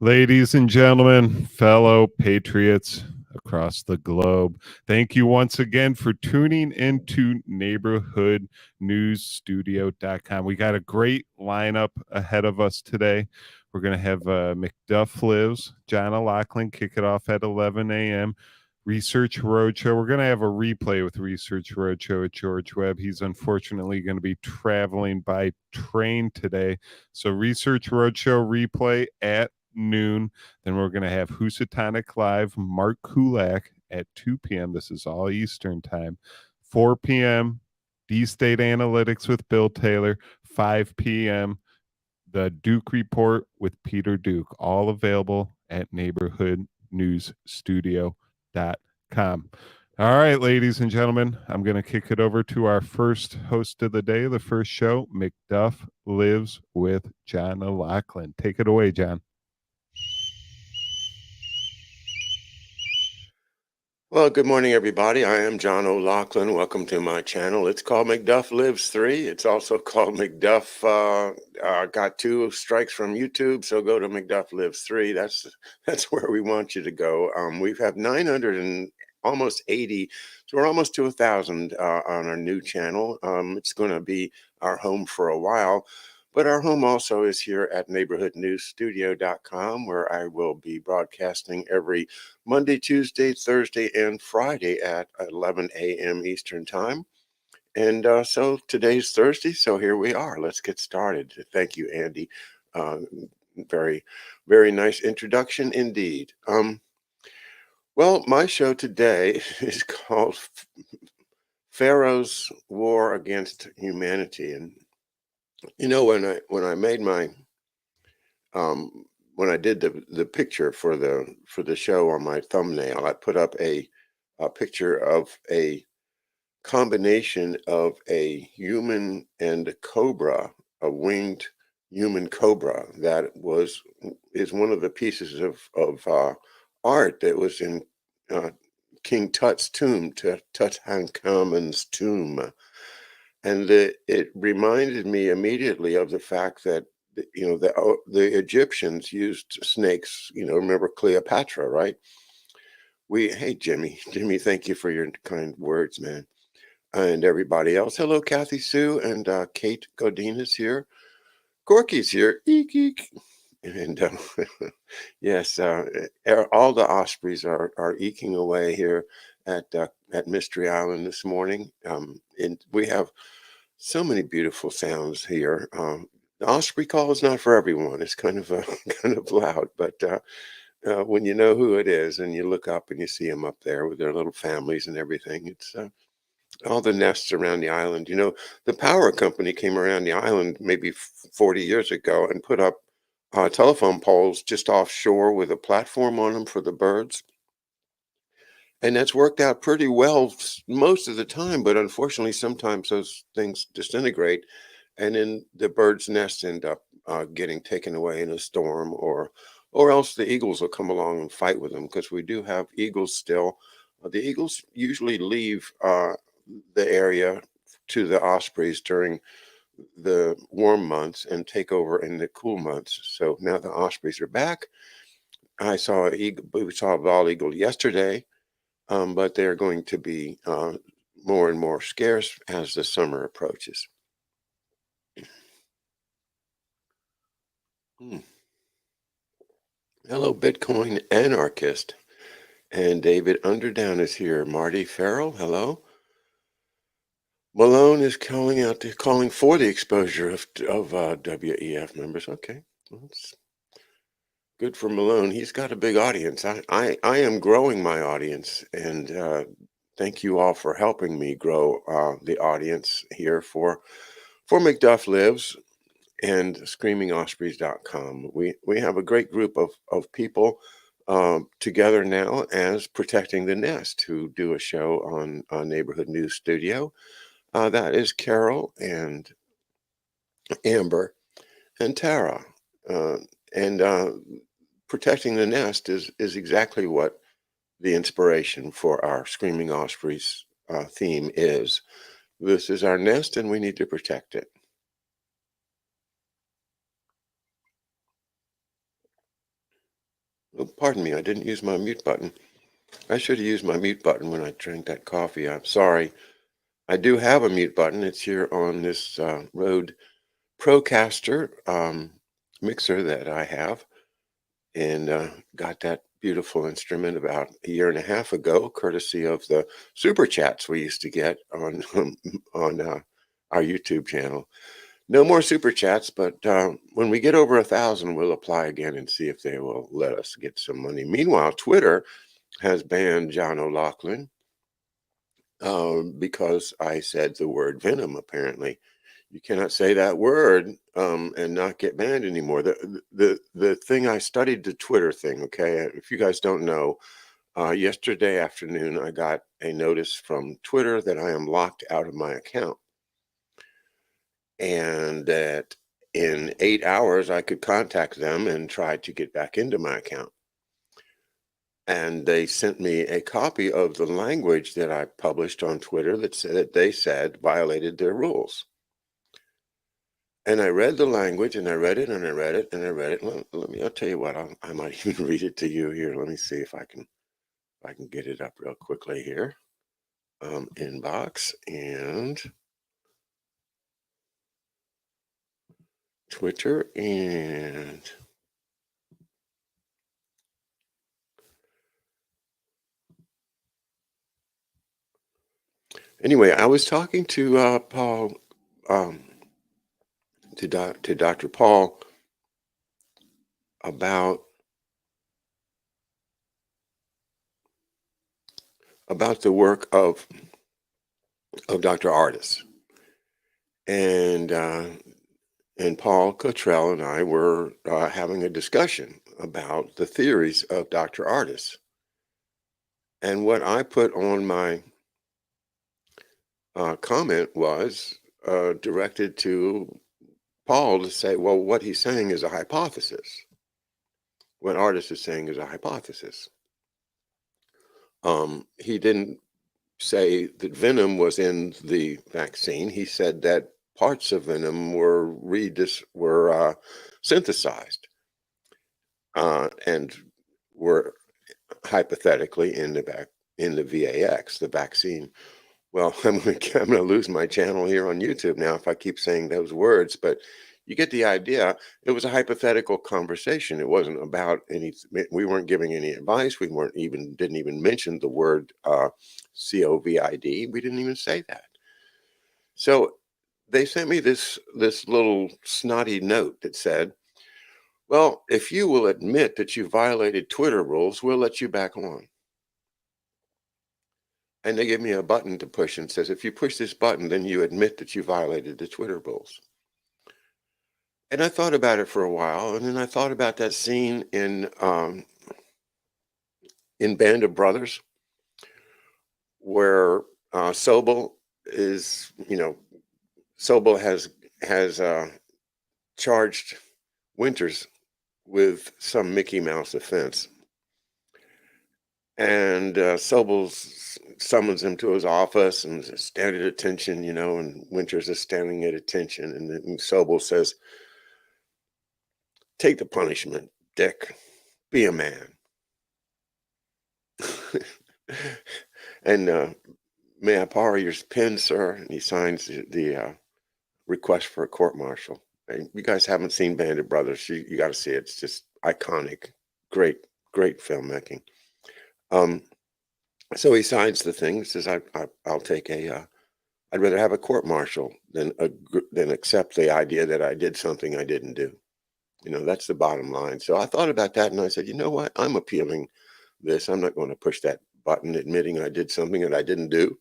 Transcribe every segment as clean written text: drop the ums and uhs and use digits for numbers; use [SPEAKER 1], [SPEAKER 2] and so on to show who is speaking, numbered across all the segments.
[SPEAKER 1] Ladies and gentlemen, fellow patriots across the globe, thank you once again for tuning into neighborhoodnewsstudio.com. We got a great lineup ahead of us today. We're going to have McDuff Lives, John O'Loughlin kick it off at 11 a.m. Research Roadshow. We're going to have a replay with Research Roadshow at George Webb. He's unfortunately going to be traveling by train today. So Research Roadshow replay at noon. Then we're going to have Housatonic Live, Mark Kulak at 2 p.m. This is all Eastern time. 4 p.m., D-State Analytics with Bill Taylor. 5 p.m., The Duke Report with Peter Duke. All available at neighborhoodnewsstudio.com. All right, ladies and gentlemen, I'm going to kick it over to our first host of the day, the first show, McDuff Lives with John O'Loughlin. Take it away, John.
[SPEAKER 2] Well, good morning, everybody. I am John O'Loughlin. Welcome to my channel. It's called McDuff Lives 3. It's also called McDuff. Got 2 strikes from YouTube, so go to McDuff Lives 3. That's where we want you to go. We've had 900 and almost 80, so we're almost to 1,000 on our new channel. It's going to be our home for a while. But our home also is here at neighborhoodnewsstudio.com, where I will be broadcasting every Monday, Tuesday, Thursday, and Friday at 11 a.m. Eastern Time. And so today's Thursday, so here we are. Let's get started. Thank you, Andy. Very, very nice introduction indeed. Well, my show today is called Pharaoh's War Against Humanity. And you know, when I made my when I did the picture for the show on my thumbnail, I put up a picture of a combination of a human and a cobra, a winged human cobra that is one of the pieces of art that was in King Tut's tomb, Tutankhamun's tomb. And it reminded me immediately of the fact that, you know, the Egyptians used snakes, you know, remember Cleopatra, right? Hey, Jimmy, thank you for your kind words, man. And everybody else. Hello, Kathy Sue and Kate Godina's here. Corky's here. Eek, eek. And yes, all the ospreys are eking away here at Mystery Island this morning. And we have so many beautiful sounds here. The osprey call is not for everyone. It's kind of kind of loud, but when you know who it is and you look up and you see them up there with their little families and everything, it's all the nests around the island. You know, the power company came around the island maybe 40 years ago and put up telephone poles just offshore with a platform on them for the birds. And that's worked out pretty well most of the time, but unfortunately, sometimes those things disintegrate, and then the birds' nests end up getting taken away in a storm, or else the eagles will come along and fight with them, because we do have eagles still. The eagles usually leave the area to the ospreys during the warm months and take over in the cool months. So now the ospreys are back. We saw a bald eagle yesterday. But they're going to be more and more scarce as the summer approaches. Hello, Bitcoin anarchist. And David Underdown is here. Marty Farrell, hello. Malone is calling for the exposure of WEF members. Okay, well, that's good for Malone. He's got a big audience. I am growing my audience, and thank you all for helping me grow the audience here for McDuff Lives and ScreamingOspreys.com. We have a great group of people together now as Protecting the Nest, who do a show on Neighborhood News Studio. That is Carol and Amber and Tara. And Protecting the Nest is exactly what the inspiration for our Screaming Ospreys theme is. This is our nest, and we need to protect it. Oh, pardon me, I didn't use my mute button. I should have used my mute button when I drank that coffee. I'm sorry. I do have a mute button. It's here on this Rode Procaster mixer that I have, and got that beautiful instrument about a year and a half ago, courtesy of the super chats we used to get on on our YouTube channel. No more super chats, but when we get over 1,000, we'll apply again and see if they will let us get some money. Meanwhile, Twitter has banned John O'Loughlin because I said the word venom. Apparently, you cannot say that word and not get banned anymore. The thing I studied, the Twitter thing. Okay, if you guys don't know, yesterday afternoon I got a notice from Twitter that I am locked out of my account, and that in 8 hours I could contact them and try to get back into my account. And they sent me a copy of the language that I published on Twitter that said that they said violated their rules. And I read the language, and I read it, and I read it, and I read it. I'll tell you what, I might even read it to you here. Let me see if I can get it up real quickly here. Inbox and Twitter and anyway, I was talking to Paul, to Dr. Paul about the work of Dr. Artis, and Paul Cottrell and I were having a discussion about the theories of Dr. Artis. And what I put on my comment was directed to Paul to say, well, what he's saying is a hypothesis. What Artis is saying is a hypothesis. He didn't say that venom was in the vaccine. He said that parts of venom were synthesized and were hypothetically in the VAX, the vaccine. Well, I'm going to lose my channel here on YouTube now if I keep saying those words, but you get the idea. It was a hypothetical conversation. It wasn't about any. We weren't giving any advice. We didn't even mention the word COVID. We didn't even say that. So they sent me this little snotty note that said, well, if you will admit that you violated Twitter rules, we'll let you back on. And they gave me a button to push and says, if you push this button, then you admit that you violated the Twitter rules. And I thought about it for a while, and then I thought about that scene in Band of Brothers, where Sobel is, Sobel has charged Winters with some Mickey Mouse offense, and Sobel summons him to his office and is standing at attention, and Winters is standing at attention, and then Sobel says, "Take the punishment, Dick. Be a man." And may I borrow your pen, sir? And he signs the request for a court martial. And you guys haven't seen Band of Brothers. You got to see it. It's just iconic. Great filmmaking. So he signs the thing. Says, I'll take I'd rather have a court martial than accept the idea that I did something I didn't do. That's the bottom line. So I thought about that, and I said, you know what? I'm appealing this. I'm not going to push that button admitting I did something that I didn't do.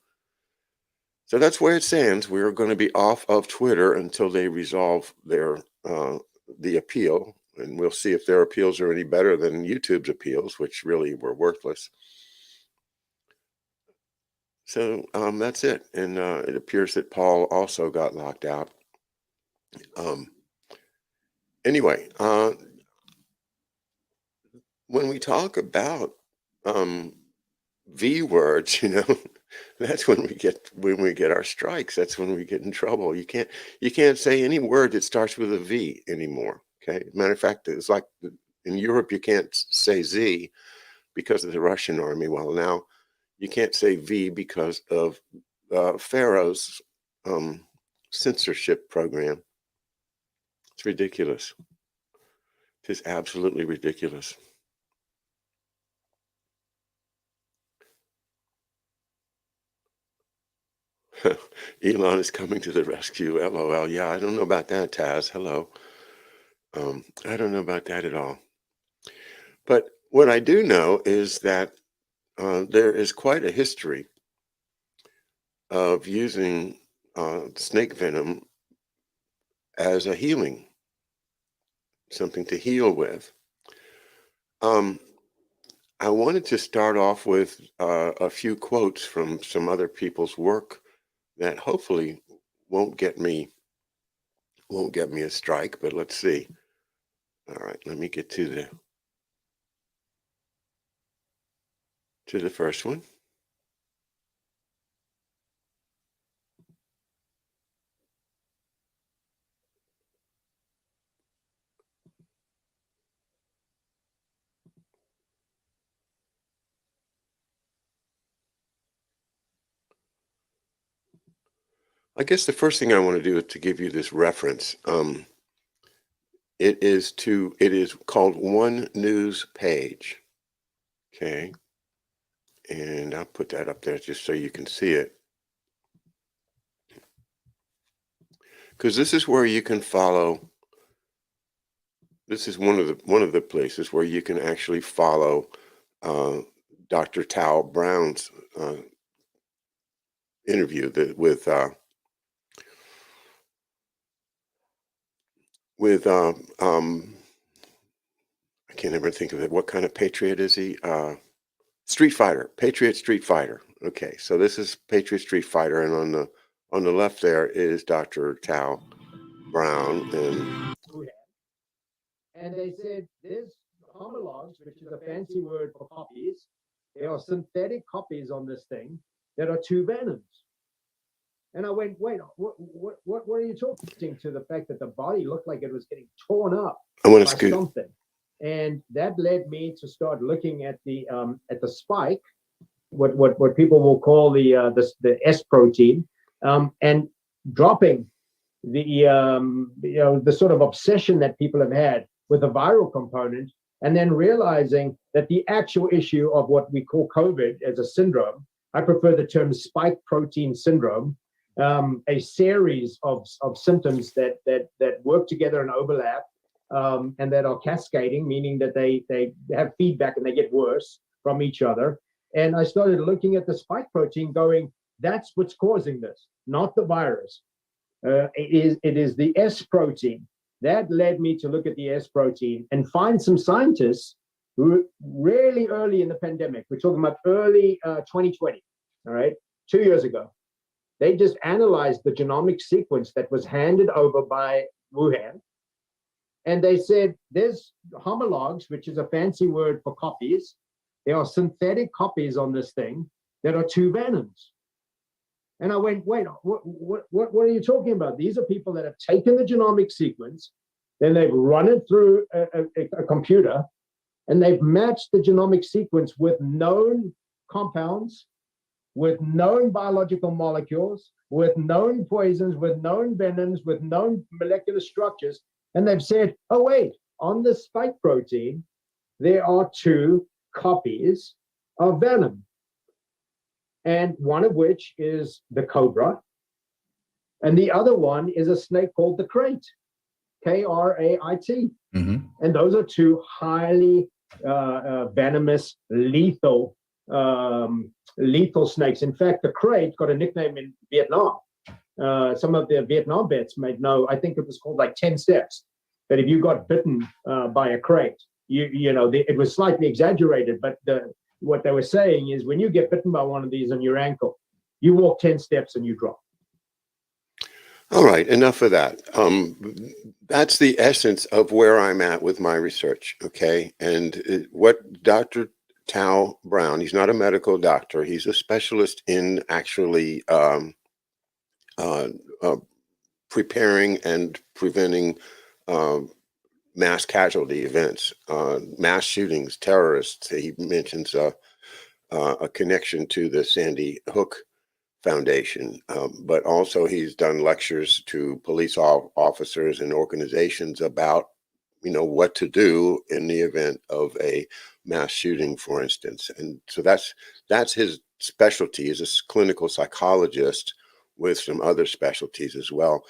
[SPEAKER 2] So that's where it stands. We're going to be off of Twitter until they resolve the appeal, and we'll see if their appeals are any better than YouTube's appeals, which really were worthless. So that's it. And it appears that Paul also got locked out. Anyway, when we talk about V words, that's when we get our strikes. That's when we get in trouble. You can't say any word that starts with a V anymore. Okay. Matter of fact, it's like In Europe, you can't say Z because of the Russian army. Well, now you can't say V because of Pharaoh's censorship program. It's ridiculous. It is absolutely ridiculous. Elon is coming to the rescue. LOL. Yeah, I don't know about that, Taz. Hello. I don't know about that at all. But what I do know is that there is quite a history of using snake venom as a healing, something to heal with. I wanted to start off with a few quotes from some other people's work that hopefully won't get me a strike, but let's see. All right, let me get to the first one. I guess the first thing I want to do is to give you this reference. It is called One News Page. Okay. And I'll put that up there just so you can see it. Because this is where you can follow. This is one of the places where you can actually follow Dr. Tal Brown's interview with I can't ever think of it. What kind of patriot is he? Street Fighter, Patriot Street Fighter. Okay, so this is Patriot Street Fighter, and on the left there is Dr. Tal Brown,
[SPEAKER 3] and they said there's homologs, which is a fancy word for copies. There are synthetic copies on this thing that are two venoms. And I went, wait, what are you talking to? The fact that the body looked like it was getting torn up by something. And that led me to start looking at the spike, what people will call the S protein, and dropping the sort of obsession that people have had with the viral component, and then realizing that the actual issue of what we call COVID as a syndrome, I prefer the term spike protein syndrome, a series of symptoms that work together and overlap, and that are cascading, meaning that they have feedback and they get worse from each other. And I started looking at the spike protein going, that's what's causing this, not the virus. It is the S protein. That led me to look at the S protein and find some scientists who really early in the pandemic, we're talking about early 2020, all right, 2 years ago, they just analyzed the genomic sequence that was handed over by Wuhan. And they said, there's homologs, which is a fancy word for copies. There are synthetic copies on this thing that are two venoms. And I went, wait, what are you talking about? These are people that have taken the genomic sequence, then they've run it through a computer, and they've matched the genomic sequence with known compounds, with known biological molecules, with known poisons, with known venoms, with known molecular structures. And they've said, oh, wait, on the spike protein, there are two copies of venom. And one of which is the cobra. And the other one is a snake called the krait, Krait. Mm-hmm. And those are two highly venomous, lethal snakes. In fact, the krait got a nickname in Vietnam. Some of the Vietnam vets might know, I think it was called like 10 steps, that if you got bitten by a krait, it was slightly exaggerated, but what they were saying is when you get bitten by one of these on your ankle, you walk 10 steps and you drop.
[SPEAKER 2] All right, enough of that. That's the essence of where I'm at with my research, okay? And what Dr. Tal Brown, he's not a medical doctor, he's a specialist in actually preparing and preventing mass casualty events, mass shootings, terrorists. He mentions a connection to the Sandy Hook Foundation, but also he's done lectures to police officers and organizations about, what to do in the event of a mass shooting, for instance. And so that's his specialty. He's a clinical psychologist with some other specialties as well.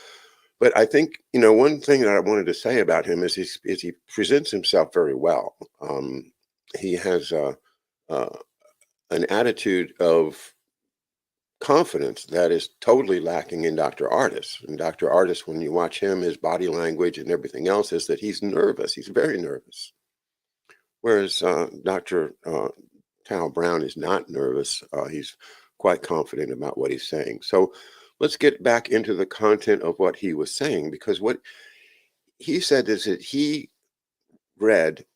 [SPEAKER 2] But I think, one thing that I wanted to say about him is he presents himself very well. He has an attitude of confidence that is totally lacking in Dr. Artis. And Dr. Artis, when you watch him, his body language and everything else is that he's nervous. He's very nervous. Whereas Dr. Tal Brown is not nervous. He's quite confident about what he's saying. So let's get back into the content of what he was saying, because what he said is that he read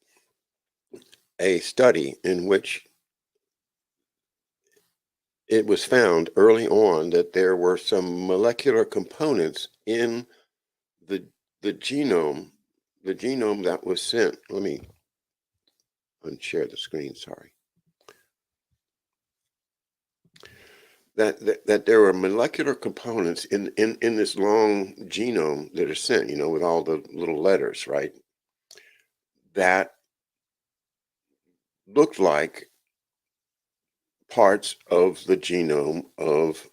[SPEAKER 2] a study in which it was found early on that there were some molecular components in the genome that was sent. Let me unshare the screen, sorry. That there were molecular components in this long genome that are sent, with all the little letters, right? That looked like parts of the genome of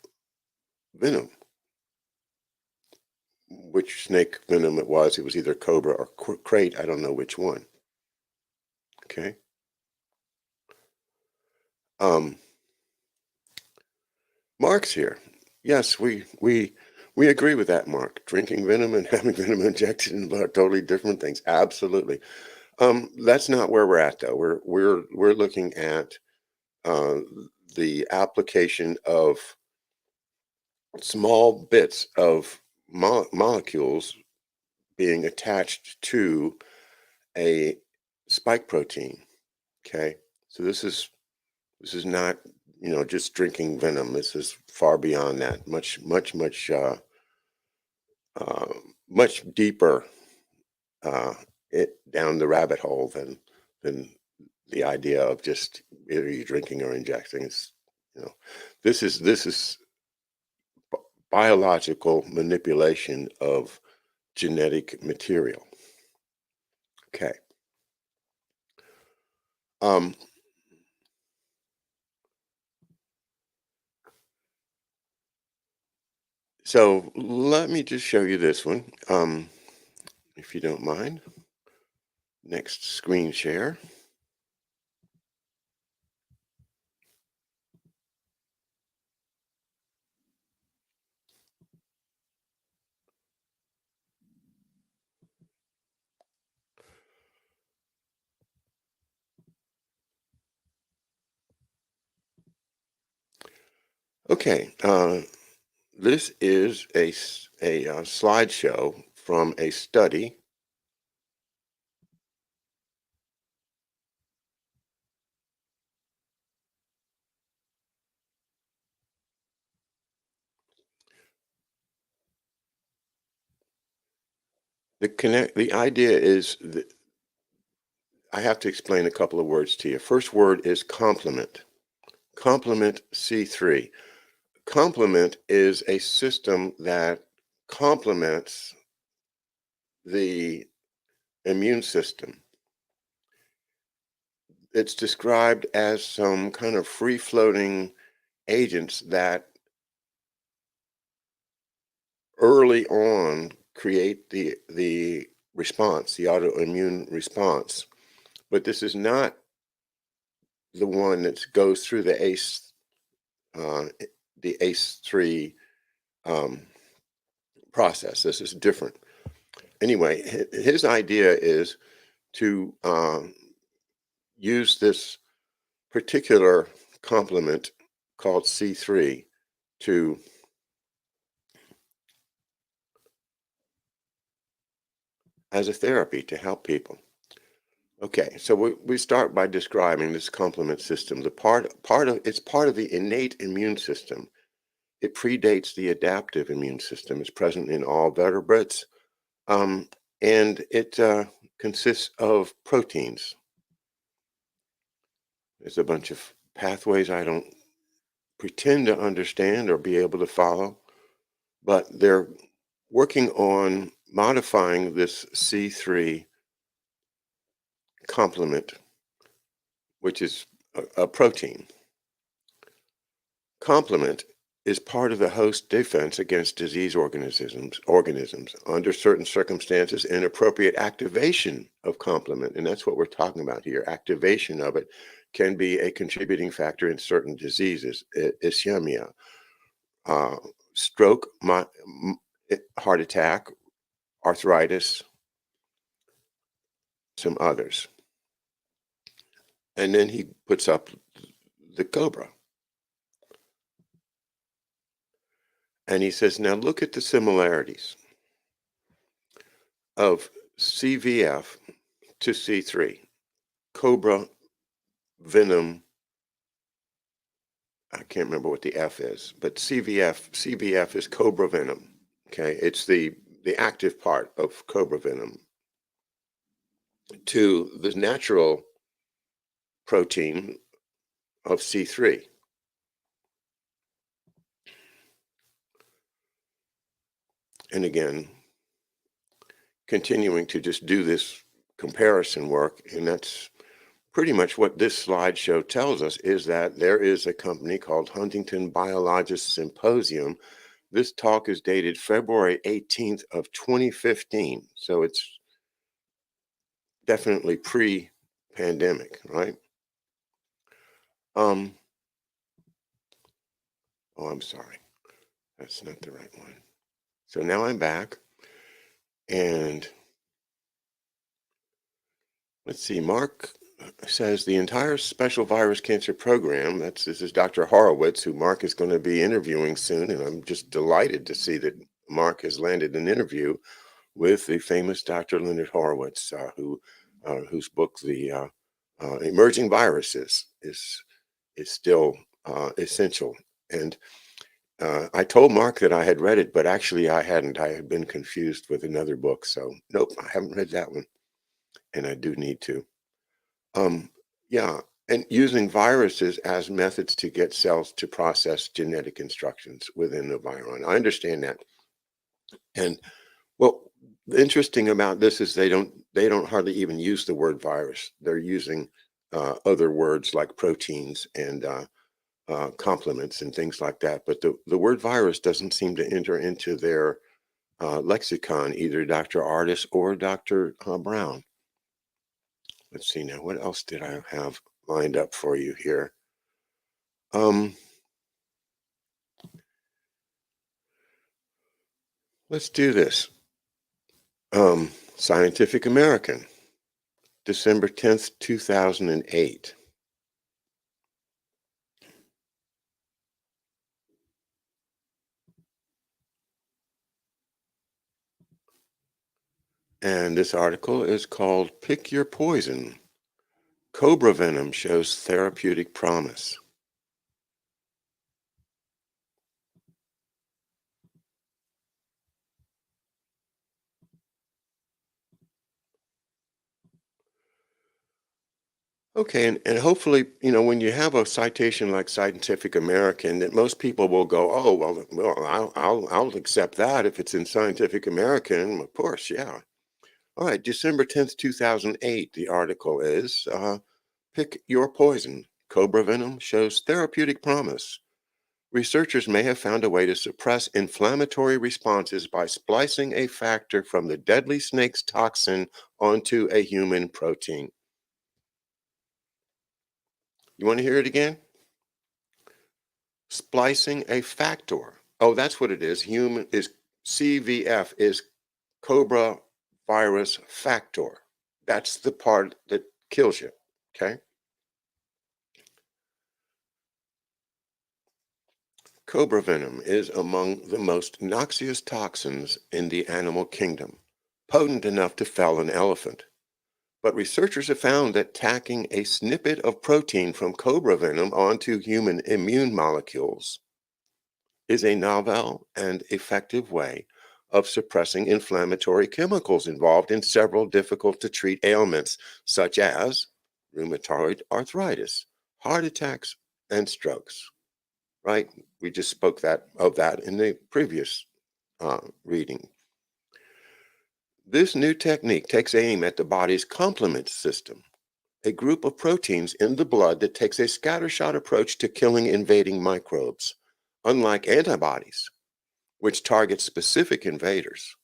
[SPEAKER 2] venom. Which snake venom it was either cobra or crate, I don't know which one. Okay. Mark's here. Yes, we agree with that, Mark. Drinking venom and having venom injected in blood are totally different things. Absolutely. That's not where we're at, though. We're looking at the application of small bits of molecules being attached to a spike protein. Okay, so this is not just drinking venom. This is far beyond that. Much deeper down the rabbit hole than the idea of just either you drinking or injecting. It's this is biological manipulation of genetic material. Okay. So let me just show you this one, if you don't mind. Next screen share. Okay, this is a slideshow from a study the idea is that I have to explain a couple of words to you. First word is complement. Complement C3. Complement is a system that complements the immune system. It's described as some kind of free-floating agents that early on create the response, the autoimmune response. But this is not the one that goes through the ACE3 process. This is different. Anyway, his idea is to use this particular complement called C3 to as a therapy to help people. Okay, so we start by describing this complement system. It's part of the innate immune system. It predates the adaptive immune system. It's present in all vertebrates, and and it consists of proteins. There's a bunch of pathways I don't pretend to understand or be able to follow, but they're working on modifying this C3 complement, which is a protein. Complement is part of the host defense against disease organisms. Under certain circumstances, inappropriate activation of complement, and that's what we're talking about here, activation of it can be a contributing factor in certain diseases, ischemia, stroke, heart attack, arthritis, some others. And then he puts up the cobra. And he says, now look at the similarities of CVF to C3. Cobra venom, I can't remember what the F is, but CVF is cobra venom. Okay, it's the active part of cobra venom to the natural protein of C3. And again, continuing to just do this comparison work, and that's pretty much what this slideshow tells us, is that there is a company called Huntington Biologist Symposium. This talk is dated February 18th of 2015, so it's definitely pre-pandemic, right? Oh, I'm sorry. That's not the right one. So now I'm back, and let's see, Mark says the entire special virus cancer program, this is Dr. Horowitz, who Mark is going to be interviewing soon, and I'm just delighted to see that Mark has landed an interview with the famous Dr. Leonard Horowitz, whose book, The Emerging Viruses, is still essential. And I told Mark that I had read it, but actually I hadn't. I had been confused with another book, so nope, I haven't read that one, and I do need to. Yeah, and using viruses as methods to get cells to process genetic instructions within the viron. I understand that. And well, the interesting about this is they don't hardly even use the word virus. They're using other words like proteins and complements and things like that. But the word virus doesn't seem to enter into their lexicon, either Dr. Artis or Dr. Brown. Let's see now, what else did I have lined up for you here? Let's do this. Scientific American, December 10th, 2008. And this article is called Pick Your Poison. Cobra venom shows therapeutic promise. Okay, and hopefully, when you have a citation like Scientific American, that most people will go, oh, well, I'll accept that if it's in Scientific American, of course, yeah. All right, December 10th, 2008, the article is, Pick Your Poison. Cobra venom shows therapeutic promise. Researchers may have found a way to suppress inflammatory responses by splicing a factor from the deadly snake's toxin onto a human protein. You want to hear it again? Splicing a factor. Oh, that's what it is. Human is CVF is cobra virus factor. That's the part that kills you. Okay. Cobra venom is among the most noxious toxins in the animal kingdom, potent enough to fell an elephant. But researchers have found that tacking a snippet of protein from cobra venom onto human immune molecules is a novel and effective way of suppressing inflammatory chemicals involved in several difficult to treat ailments, such as rheumatoid arthritis, heart attacks, and strokes. Right? We just spoke of that in the previous reading. This new technique takes aim at the body's complement system, a group of proteins in the blood that takes a scattershot approach to killing invading microbes. Unlike antibodies, which target specific invaders,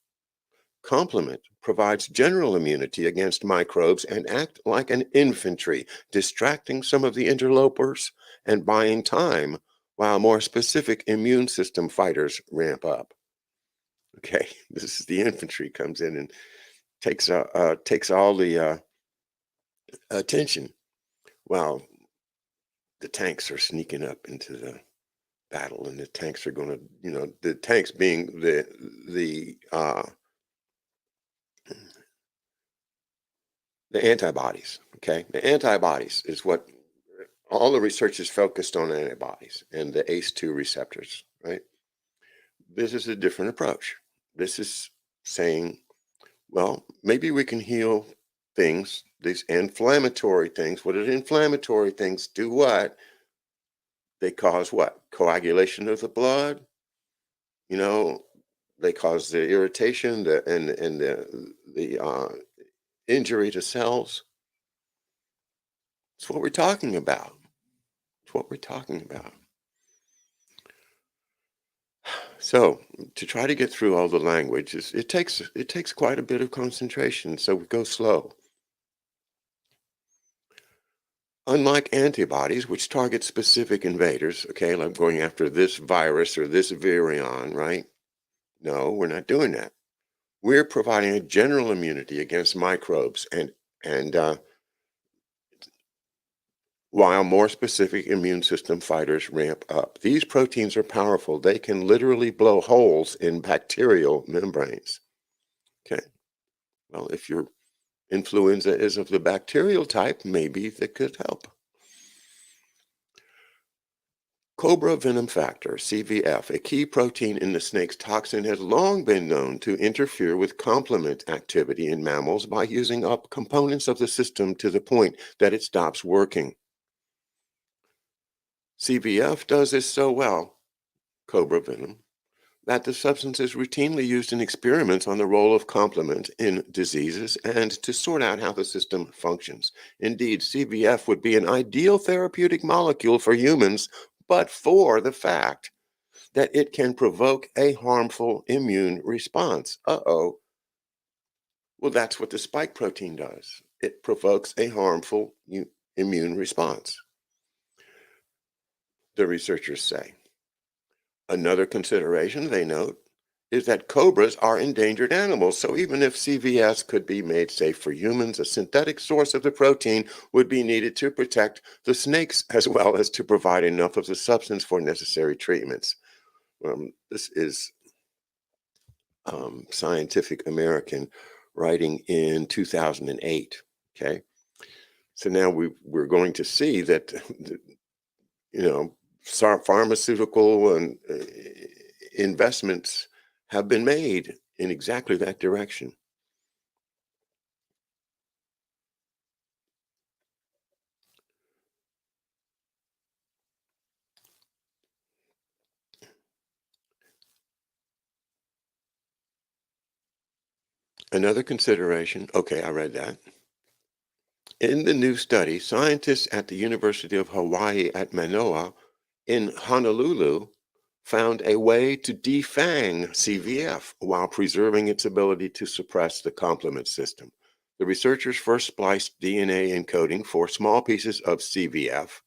[SPEAKER 2] complement provides general immunity against microbes and act like an infantry, distracting some of the interlopers and buying time while more specific immune system fighters ramp up. Okay, this is the infantry comes in and takes all the attention while the tanks are sneaking up into the battle, and the tanks are going to, the tanks being the antibodies. Okay, the antibodies is what all the research is focused on, antibodies and the ACE2 receptors. Right. This is a different approach. This is saying, well, maybe we can heal things, these inflammatory things. What do inflammatory things do? What? They cause what? Coagulation of the blood. They cause the irritation, the injury to cells. It's what we're talking about. It's what we're talking about. So to try to get through all the language, it takes quite a bit of concentration. So we go slow. Unlike antibodies, which target specific invaders, okay, like going after this virus or this virion, right? No, we're not doing that. We're providing a general immunity against microbes and while more specific immune system fighters ramp up. These proteins are powerful. They can literally blow holes in bacterial membranes. Okay. Well, if your influenza is of the bacterial type, maybe that could help. Cobra venom factor, CVF, a key protein in the snake's toxin, has long been known to interfere with complement activity in mammals by using up components of the system to the point that it stops working. CVF does this so well, cobra venom, that the substance is routinely used in experiments on the role of complement in diseases and to sort out how the system functions. Indeed, CVF would be an ideal therapeutic molecule for humans, but for the fact that it can provoke a harmful immune response. Well, that's what the spike protein does. It provokes a harmful immune response, the researchers say. Another consideration, they note, is that cobras are endangered animals. So even if CVS could be made safe for humans, a synthetic source of the protein would be needed to protect the snakes as well as to provide enough of the substance for necessary treatments. This is Scientific American writing in 2008. Okay. So now we're going to see that, pharmaceutical and investments have been made in exactly that direction. Another consideration, okay, I read that. In the new study, scientists at the University of Hawaii at Manoa in Honolulu found a way to defang CVF while preserving its ability to suppress the complement system. The researchers first spliced DNA encoding for small pieces of CVF,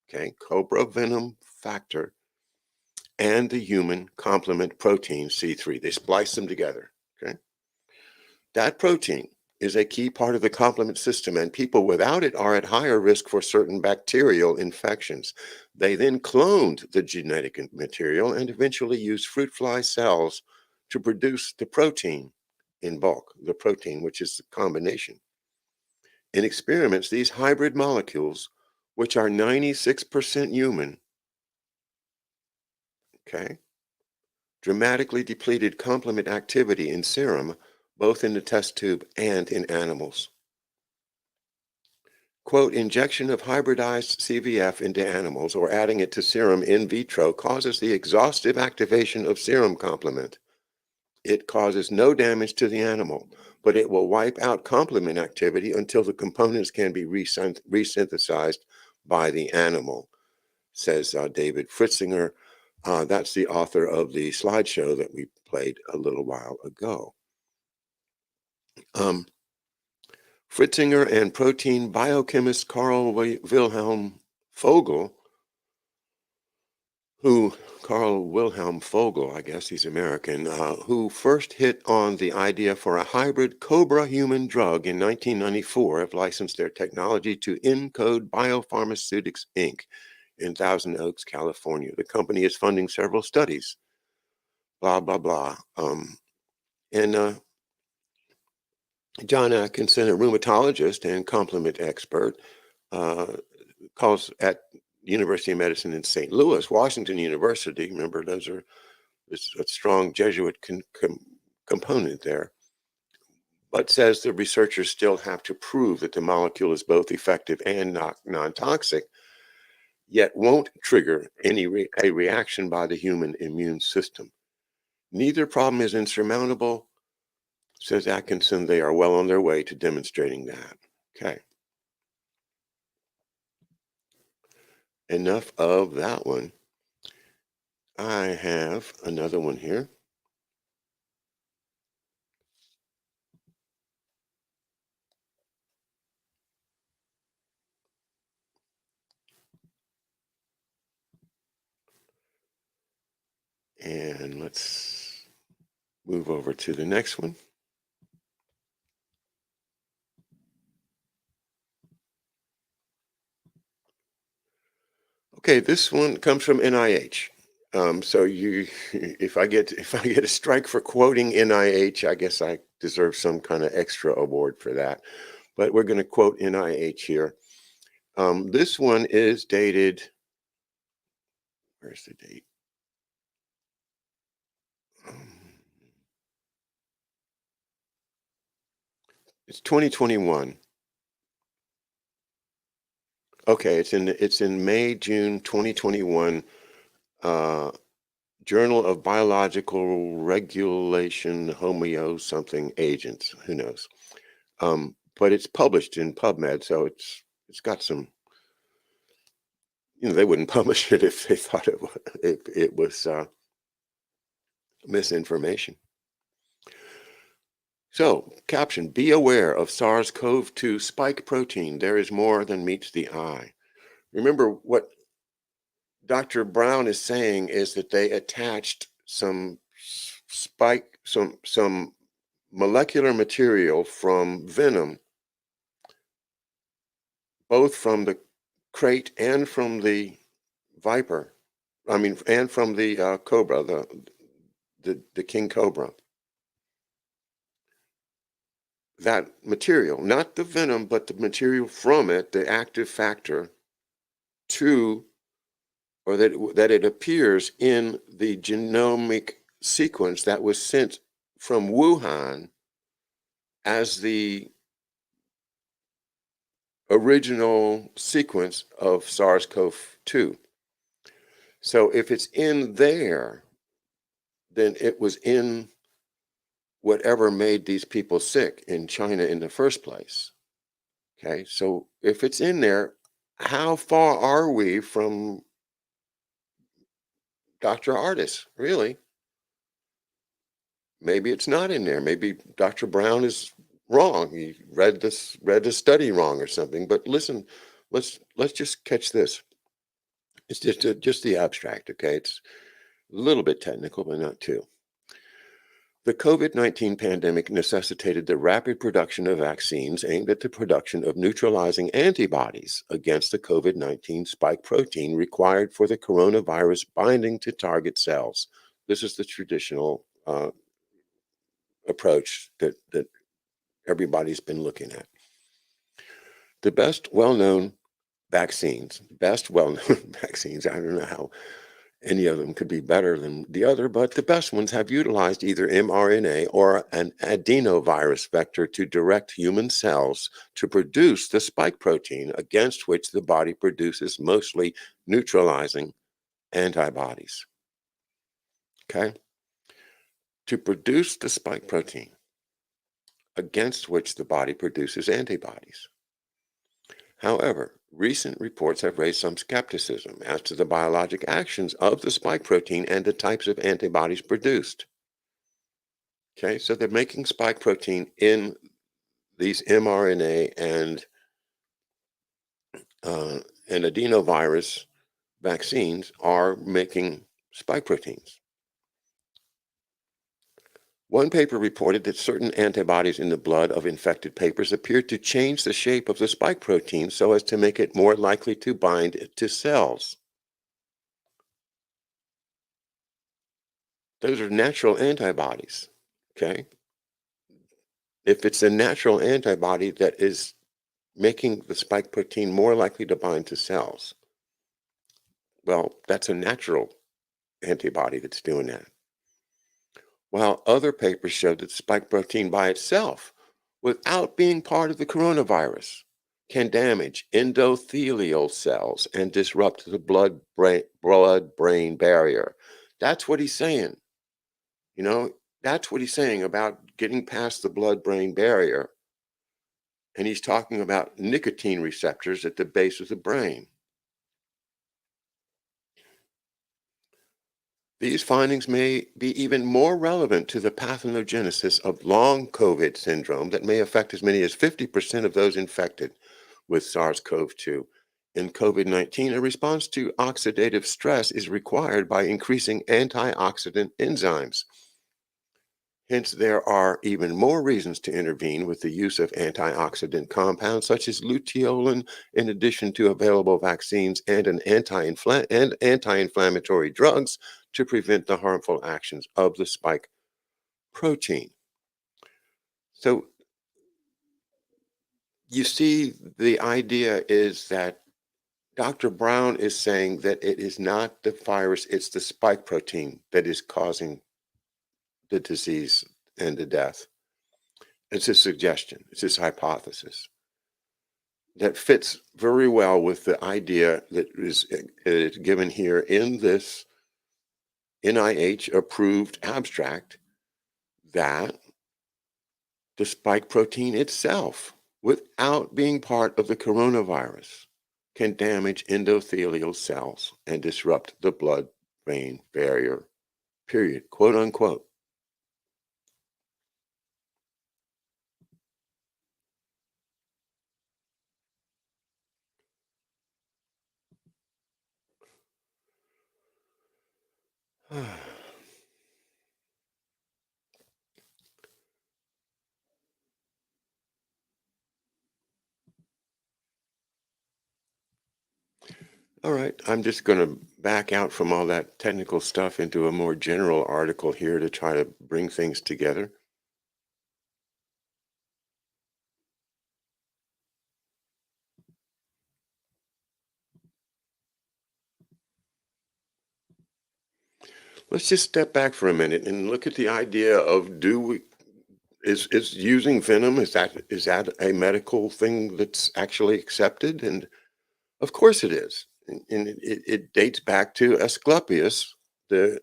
[SPEAKER 2] okay, cobra venom factor, and the human complement protein C3. They spliced them together, okay? That protein is a key part of the complement system, and people without it are at higher risk for certain bacterial infections. They then cloned the genetic material and eventually used fruit fly cells to produce the protein in bulk, the protein, which is the combination. In experiments, these hybrid molecules, which are 96% human, okay, dramatically depleted complement activity in serum, both in the test tube and in animals. Quote, injection of hybridized CVF into animals or adding it to serum in vitro causes the exhaustive activation of serum complement. It causes no damage to the animal, but it will wipe out complement activity until the components can be resynthesized by the animal, says David Fritzinger. That's the author of the slideshow that we played a little while ago. Fritzinger and protein biochemist Carl Wilhelm Vogel, I guess he's American, who first hit on the idea for a hybrid cobra human drug in 1994, have licensed their technology to Encode Biopharmaceutics, Inc. in Thousand Oaks, California. The company is funding several studies, blah, blah, blah. And John Atkinson, a rheumatologist and complement expert, calls at University of Medicine in St. Louis, Washington University. Remember, there's a strong Jesuit component there, but says the researchers still have to prove that the molecule is both effective and non-toxic, yet won't trigger a reaction by the human immune system. Neither problem is insurmountable, says Atkinson. They are well on their way to demonstrating that. Okay. Enough of that one. I have another one here. And let's move over to the next one. Okay, this one comes from NIH. So if I get a strike for quoting NIH, I guess I deserve some kind of extra award for that. But we're going to quote NIH here. This one is dated. Where's the date? It's 2021. Okay, it's in May, June 2021. Journal of Biological Regulation Homeo something agents. Who knows? But it's published in PubMed, so it's got some. They wouldn't publish it if they thought it was misinformation. So, caption, be aware of SARS-CoV-2 spike protein. There is more than meets the eye. Remember, what Dr. Brown is saying is that they attached some molecular material from venom, both from the crate and from the viper, and from the cobra, the king cobra. That material, not the venom, but the material from it, the active factor, or that it appears in the genomic sequence that was sent from Wuhan as the original sequence of SARS-CoV-2. So if it's in there, then it was in whatever made these people sick in China in the first place. Okay, so if it's in there, how far are we from Dr. Ardis, really? Maybe it's not in there. Maybe Dr. Brown is wrong. He read the study wrong or something. But listen, let's just catch this. It's just the abstract, okay? It's a little bit technical, but not too. The COVID-19 pandemic necessitated the rapid production of vaccines aimed at the production of neutralizing antibodies against the COVID-19 spike protein required for the coronavirus binding to target cells. This is the traditional approach that everybody's been looking at. The best well-known vaccines, I don't know how Any of them could be better than the other, but the best ones have utilized either mRNA or an adenovirus vector to direct human cells to produce the spike protein against which the body produces mostly neutralizing antibodies. Okay? To produce the spike protein against which the body produces antibodies. However, recent reports have raised some skepticism as to the biologic actions of the spike protein and the types of antibodies produced. Okay, so they're making spike protein in these mRNA and adenovirus vaccines are making spike proteins. One paper reported that certain antibodies in the blood of infected papers appeared to change the shape of the spike protein so as to make it more likely to bind to cells. Those are natural antibodies, okay? If it's a natural antibody that is making the spike protein more likely to bind to cells, well, that's a natural antibody that's doing that. While other papers showed that spike protein by itself, without being part of the coronavirus, can damage endothelial cells and disrupt the blood-brain barrier. That's what he's saying. You know, that's what he's saying about getting past the blood-brain barrier. And he's talking about nicotine receptors at the base of the brain. These findings may be even more relevant to the pathogenesis of long COVID syndrome that may affect as many as 50% of those infected with SARS-CoV-2. In COVID-19, a response to oxidative stress is required by increasing antioxidant enzymes. Hence, there are even more reasons to intervene with the use of antioxidant compounds such as luteolin, in addition to available vaccines and anti-inflammatory drugs to prevent the harmful actions of the spike protein. So you see, the idea is that Dr. Brown is saying that it is not the virus, it's the spike protein that is causing the disease and the death. It's a suggestion, it's his hypothesis that fits very well with the idea that is given here in this NIH approved abstract that the spike protein itself, without being part of the coronavirus, can damage endothelial cells and disrupt the blood-brain barrier, period, quote unquote. All right, I'm just going to back out from all that technical stuff into a more general article here to try to bring things together. Let's just step back for a minute and look at the idea of is using venom, is that a medical thing that's actually accepted? And of course it is. And it dates back to Asclepius, the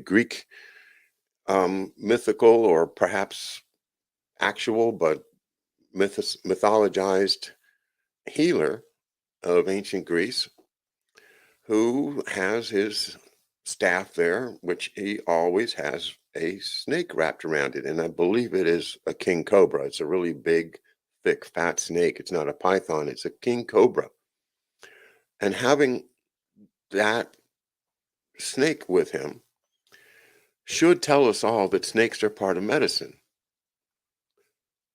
[SPEAKER 2] Greek mythical or perhaps actual but mythologized healer of ancient Greece, who has his staff there, which he always has a snake wrapped around it. And I believe it is a king cobra. It's a really big, thick, fat snake. It's not a python, it's a king cobra. And having that snake with him should tell us all that snakes are part of medicine.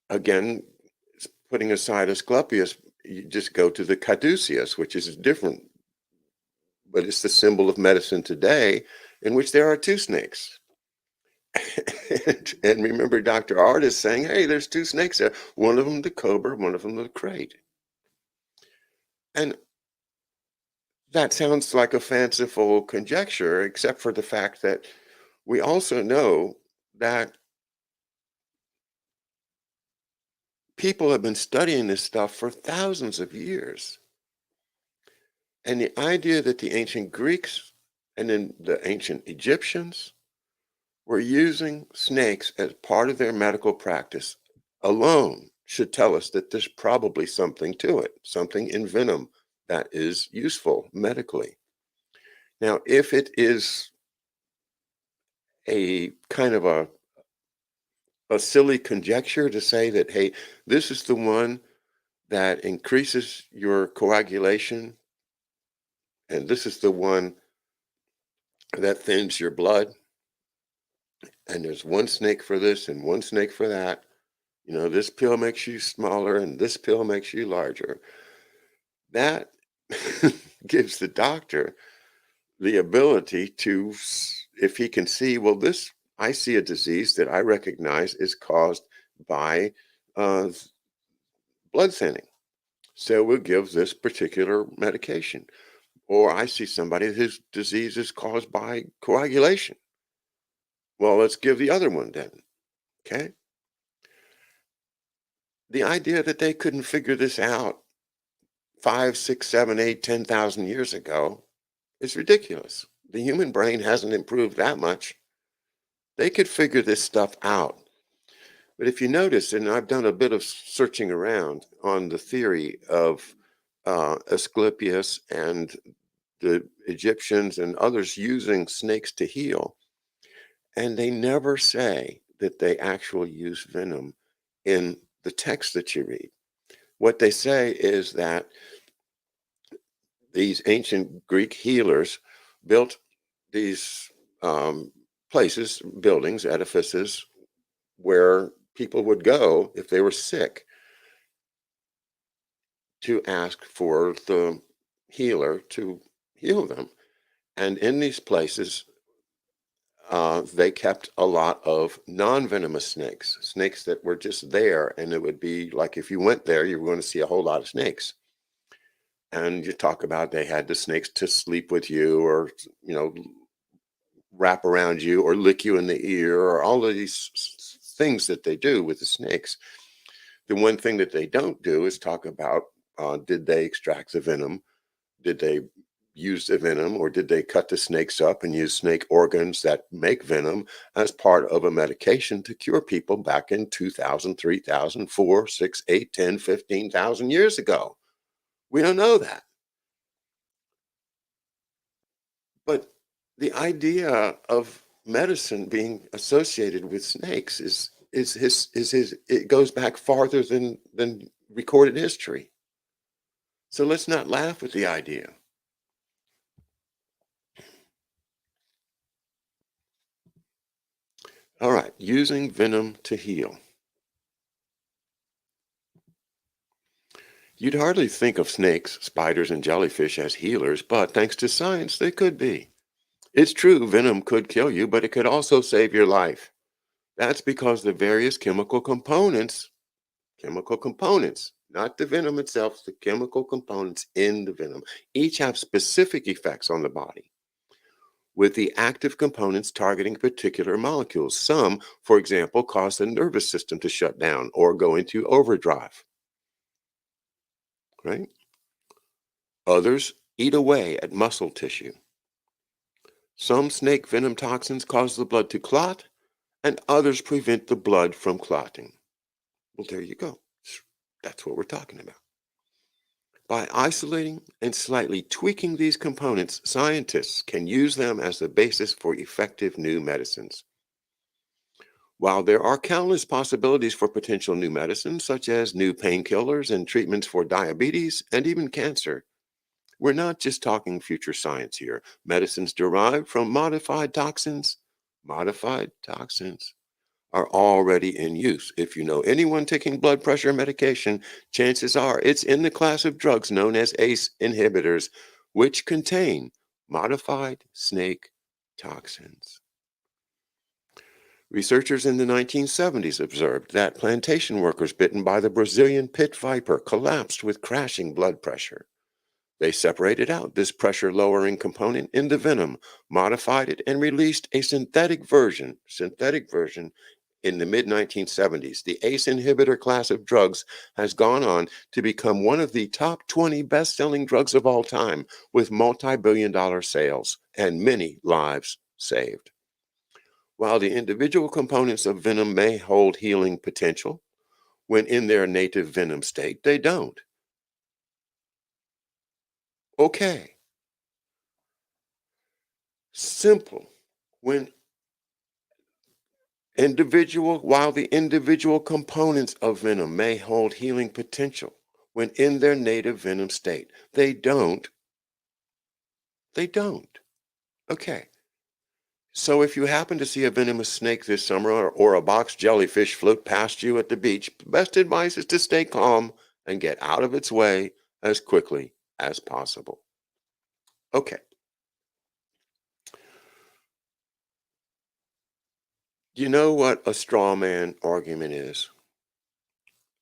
[SPEAKER 2] Again, putting aside Asclepius, you just go to the caduceus, which is different, but it's the symbol of medicine today, in which there are two snakes. And remember, Dr. Art is saying, hey, there's two snakes there. One of them the cobra, one of them the crate. And that sounds like a fanciful conjecture, except for the fact that we also know that people have been studying this stuff for thousands of years. And the idea that the ancient Greeks and then the ancient Egyptians were using snakes as part of their medical practice alone should tell us that there's probably something to it, something in venom that is useful medically. Now, if it is a kind of a silly conjecture to say that, hey, this is the one that increases your coagulation, and this is the one that thins your blood, and there's one snake for this and one snake for that. You know, this pill makes you smaller and this pill makes you larger. That gives the doctor the ability to, if he can see, well, this, I see a disease that I recognize is caused by uh, blood thinning. So we'll give this particular medication. Or I see somebody whose disease is caused by coagulation. Well, let's give the other one then. Okay. The idea that they couldn't figure this out 5, 6, 7, 8, 10,000 years ago is ridiculous. The human brain hasn't improved that much. They could figure this stuff out. But if you notice, and I've done a bit of searching around on the theory of Asclepius and the Egyptians and others using snakes to heal, and they never say that they actually use venom in the text that you read. What they say is that these ancient Greek healers built these places, buildings, edifices where people would go if they were sick to ask for the healer to heal them. And in these places, they kept a lot of non-venomous snakes, snakes that were just there. And it would be like if you went there, you were going to see a whole lot of snakes. And you talk about they had the snakes to sleep with you or, you know, wrap around you or lick you in the ear or all of these things that they do with the snakes. The one thing that they don't do is talk about did they extract the venom? Did they use the venom or did they cut the snakes up and use snake organs that make venom as part of a medication to cure people back in 2,000, 3,000, 4, 6, 8, 10, 15,000 years ago? We don't know that. But the idea of medicine being associated with snakes is it goes back farther than recorded history. So let's not laugh at the idea. All right, using venom to heal. You'd hardly think of snakes, spiders, and jellyfish as healers, but thanks to science, they could be. It's true, venom could kill you, but it could also save your life. That's because the various chemical components, not the venom itself, the chemical components in the venom, each have specific effects on the body, with the active components targeting particular molecules. Some, for example, cause the nervous system to shut down or go into overdrive, right? Others eat away at muscle tissue. Some snake venom toxins cause the blood to clot, and others prevent the blood from clotting. Well, there you go. That's what we're talking about. By isolating and slightly tweaking these components, scientists can use them as the basis for effective new medicines. While there are countless possibilities for potential new medicines, such as new painkillers and treatments for diabetes and even cancer, we're not just talking future science here. Medicines derived from modified toxins are already in use. If you know anyone taking blood pressure medication, chances are it's in the class of drugs known as ACE inhibitors, which contain modified snake toxins. Researchers in the 1970s observed that plantation workers bitten by the Brazilian pit viper collapsed with crashing blood pressure. They separated out this pressure-lowering component in the venom, modified it, and released a synthetic version in the mid-1970s. The ACE inhibitor class of drugs has gone on to become one of the top 20 best-selling drugs of all time, with multi-billion-dollar sales and many lives saved. While the individual components of venom may hold healing potential, when in their native venom state, they don't. Okay. Simple. While the individual components of venom may hold healing potential, when in their native venom state, they don't. They don't. Okay. So if you happen to see a venomous snake this summer or a box jellyfish float past you at the beach, best advice is to stay calm and get out of its way as quickly as possible. Okay. You know what a straw man argument is?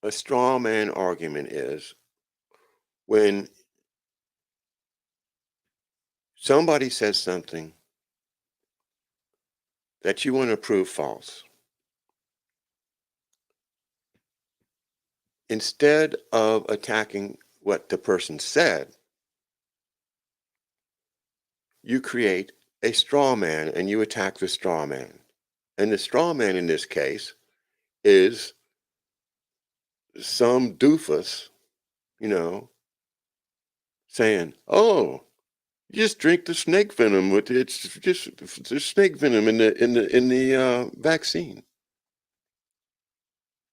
[SPEAKER 2] A straw man argument is when somebody says something that you want to prove false. Instead of attacking what the person said, you create a straw man and you attack the straw man. And the straw man in this case is some doofus, saying, "Oh, just drink the snake venom with it. It's just the snake venom in the vaccine."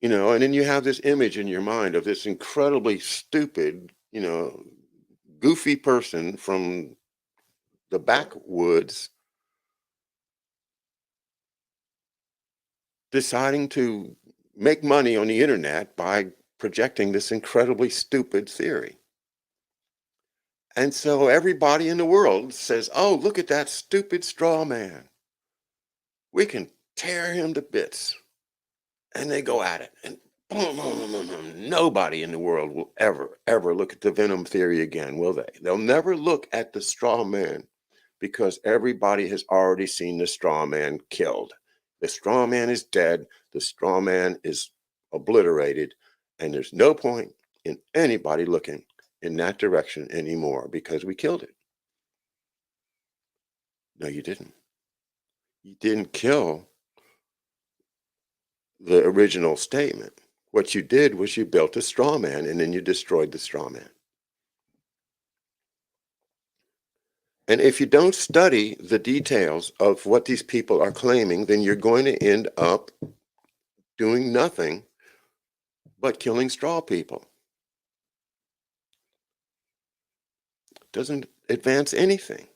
[SPEAKER 2] And then you have this image in your mind of this incredibly stupid, goofy person from the backwoods deciding to make money on the internet by projecting this incredibly stupid theory. And so everybody in the world says, "Oh, look at that stupid straw man. We can tear him to bits." And they go at it. And boom, boom, boom, boom, boom. Nobody in the world will ever look at the venom theory again, will they? They'll never look at the straw man because everybody has already seen the straw man killed. The straw man is dead. The straw man is obliterated. And there's no point in anybody looking in that direction anymore because we killed it. No, you didn't. You didn't kill the original statement. What you did was you built a straw man and then you destroyed the straw man. And if you don't study the details of what these people are claiming, then you're going to end up doing nothing but killing straw people. It doesn't advance anything.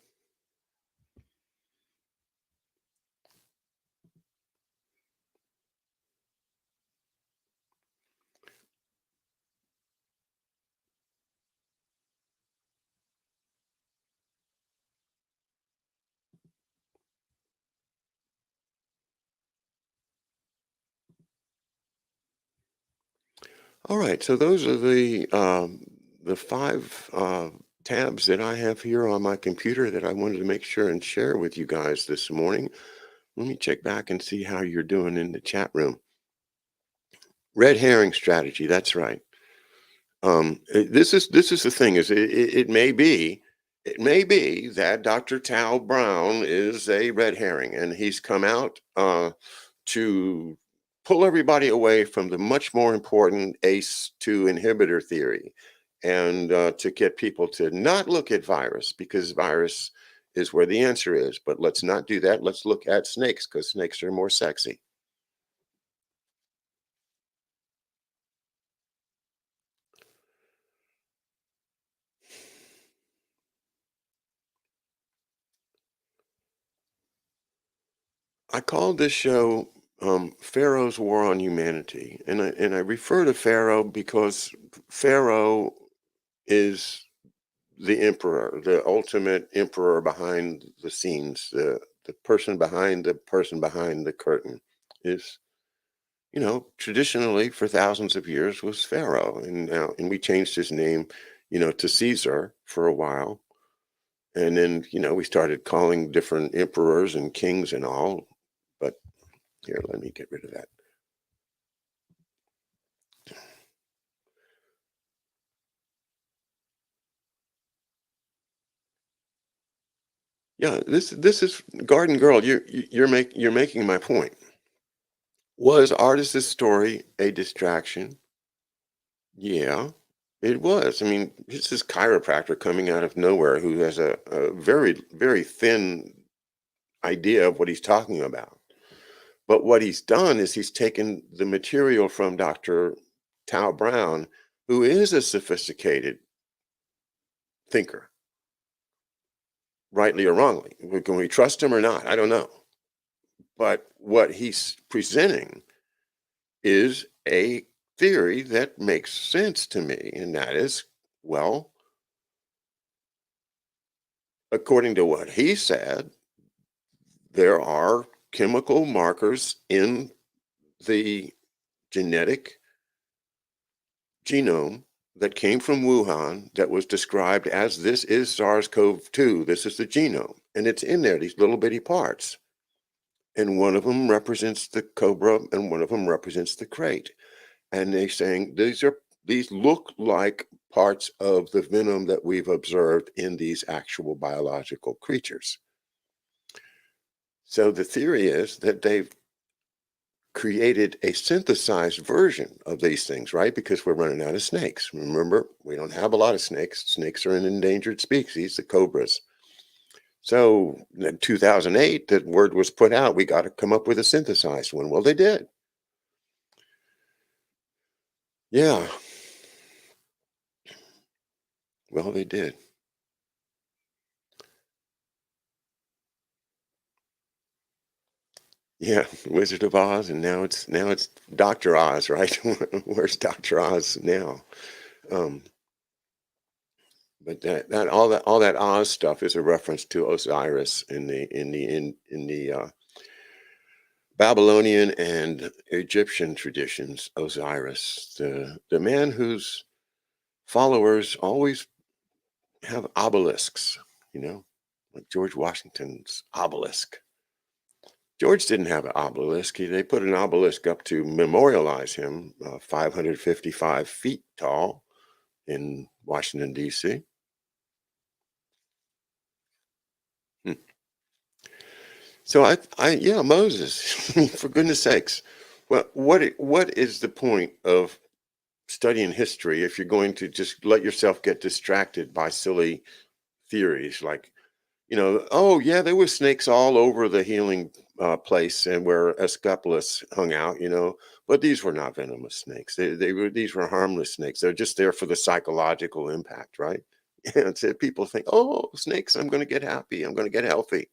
[SPEAKER 2] All right, so those are the five tabs that I have here on my computer that I wanted to make sure and share with you guys this morning. Let me check back and see how you're doing in the chat room. Red herring strategy, that's right. This is the thing is it may be that Dr. Tal Brown is a red herring and he's come out to pull everybody away from the much more important ACE2 inhibitor theory and to get people to not look at virus because virus is where the answer is. But let's not do that. Let's look at snakes because snakes are more sexy. I called this show Pharaoh's War on Humanity, and I refer to Pharaoh because Pharaoh is the emperor, the ultimate emperor behind the scenes, the person behind the curtain is, traditionally for thousands of years was Pharaoh, and we changed his name to Caesar for a while. And then, we started calling different emperors and kings and all. But here, let me get rid of that. Yeah, this is Garden Girl. You're making my point. Was Artist's story a distraction? Yeah, it was. I mean, it's this chiropractor coming out of nowhere who has a very, very thin idea of what he's talking about. But what he's done is he's taken the material from Dr. Tao Brown, who is a sophisticated thinker, rightly or wrongly. Can we trust him or not? I don't know. But what he's presenting is a theory that makes sense to me, and that is, well, according to what he said, there are chemical markers in the genetic genome that came from Wuhan that was described as this is SARS-CoV-2. This is the genome, and it's in there, these little bitty parts. And one of them represents the cobra, and one of them represents the crate. And they're saying these look like parts of the venom that we've observed in these actual biological creatures. So the theory is that they've created a synthesized version of these things, right? Because we're running out of snakes. Remember, we don't have a lot of snakes. Snakes are an endangered species, the cobras. So in 2008, that word was put out, we got to come up with a synthesized one. Well, they did. Yeah. Well, they did. Yeah, Wizard of Oz, and now it's Dr. Oz, right? Where's Dr. Oz now? But all that Oz stuff is a reference to Osiris in the Babylonian and Egyptian traditions. Osiris, the man whose followers always have obelisks, like George Washington's obelisk. George didn't have an obelisk. They put an obelisk up to memorialize him, 555 feet tall in Washington, D.C. So yeah, Moses, for goodness sakes, what is the point of studying history if you're going to just let yourself get distracted by silly theories like, oh yeah, there were snakes all over the healing place and where Asclepius hung out, but these were not venomous snakes. These were harmless snakes. They're just there for the psychological impact, right? And so people think, oh, snakes, I'm going to get happy. I'm going to get healthy.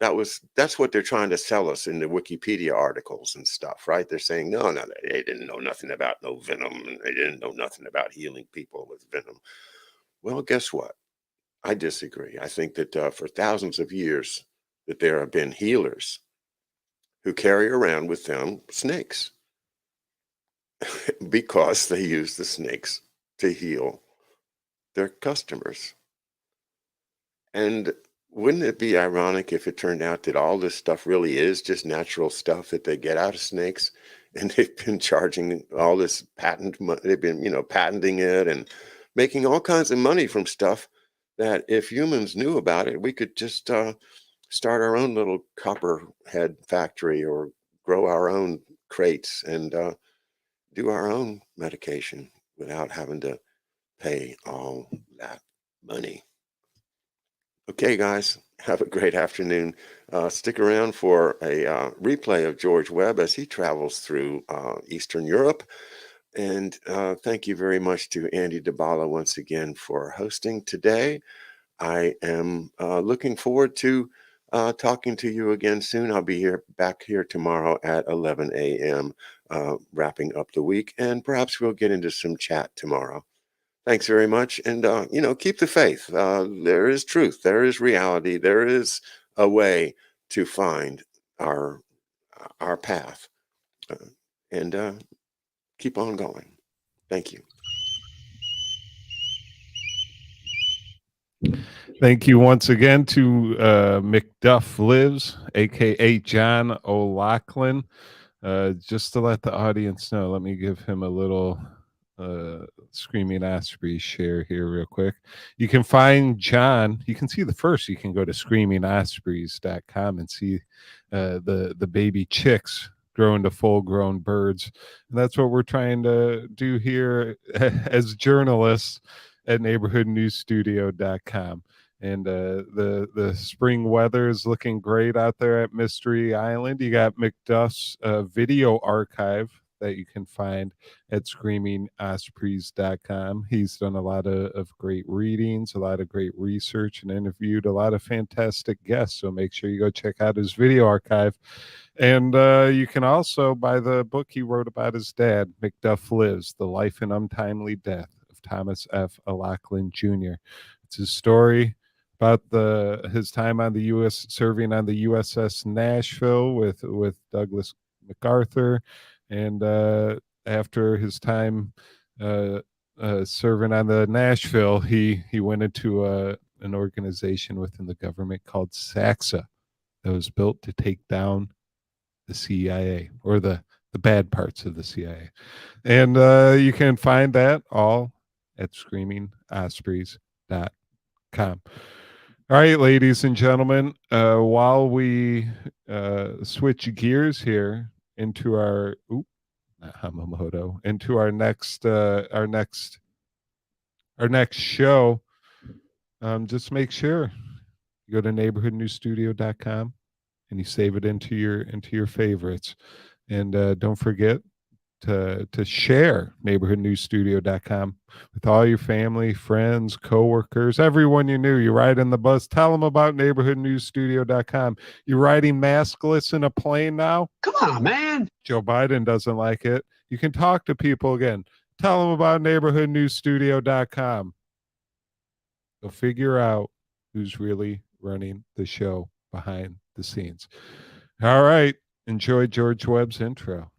[SPEAKER 2] That's what they're trying to sell us in the Wikipedia articles and stuff, right? They're saying, no, they didn't know nothing about no venom, and they didn't know nothing about healing people with venom. Well, guess what? I disagree. I think that for thousands of years that there have been healers who carry around with them snakes because they use the snakes to heal their customers. And wouldn't it be ironic if it turned out that all this stuff really is just natural stuff that they get out of snakes, and they've been charging all this they've been, patenting it and making all kinds of money from stuff that if humans knew about it, we could just start our own little copperhead factory or grow our own crates and do our own medication without having to pay all that money. Okay, guys, have a great afternoon. Stick around for a replay of George Webb as he travels through Eastern Europe. And thank you very much to Andy DeBala once again for hosting today. I am looking forward to talking to you again soon. I'll be back here tomorrow at 11 a.m. Wrapping up the week, and perhaps we'll get into some chat tomorrow. Thanks very much. And, keep the faith. There is truth. There is reality. There is a way to find our path, and keep on going. Thank you.
[SPEAKER 1] Thank you once again to McDuff Lives, aka John O'Loughlin. Just to let the audience know, let me give him a little Screaming Osprey share here real quick. You can find John, you can see the first, you can go to screamingospreys.com and see the baby chicks grow into full grown birds. And that's what we're trying to do here as journalists at neighborhoodnewsstudio.com. And the spring weather is looking great out there at Mystery Island. You got McDuff's video archive that you can find at screamingospreys.com. He's done a lot of great readings, a lot of great research, and interviewed a lot of fantastic guests. So make sure you go check out his video archive. And you can also buy the book he wrote about his dad, McDuff Lives, The Life and Untimely Death of Thomas F. O'Loughlin Jr. It's his story about his time on the U.S. serving on the USS Nashville with Douglas MacArthur, and after his time serving on the Nashville, he went into an organization within the government called SAXA that was built to take down the CIA, or the bad parts of the CIA. And you can find that all at screamingospreys.com. All right, ladies and gentlemen, while we switch gears here into our not Hamamoto, into our next show, just make sure you go to neighborhoodnewsstudio.com and you save it into your favorites, and don't forget to share neighborhoodnewsstudio.com with all your family, friends, coworkers, everyone you knew. You're riding the bus, tell them about neighborhoodnewsstudio.com. You're riding maskless in a plane now?
[SPEAKER 4] Come on, man.
[SPEAKER 1] Joe Biden doesn't like it. You can talk to people again. Tell them about neighborhoodnewsstudio.com. They'll figure out who's really running the show behind the scenes. All right. Enjoy George Webb's intro.